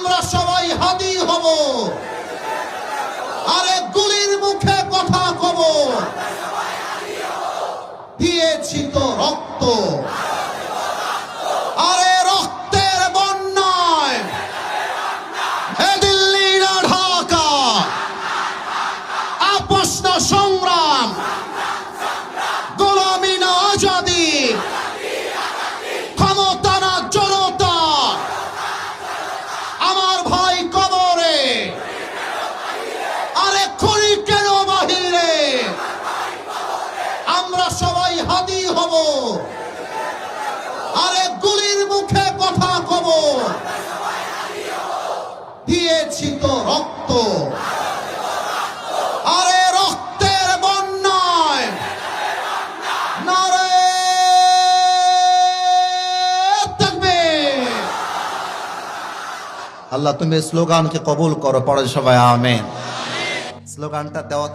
আমরা সবাই হাদি হব, আরে গুলির মুখে কথা কব, দিয়েছি তো রক্ত, আরে রক্তের বন্যায় এ দিল্লি না ঢাকা, আপোষ না সংগ্রাম, গোলামি না আজাদি, ক্ষমতা না জনতা, আমার ভাই কবরে, আরে খুনি কেন বাহিরে, আমরা সবাই হাদি হব, আরে গুলির মুখে কথা কব, দিয়েছি তো রক্ত, আরে রক্তের বন্যায় নারে তাকবীর। আল্লাহ তুমি স্লোগানকে কবুল করো, পড়ে সবাই আমিন। স্লোগানটা দেওয়া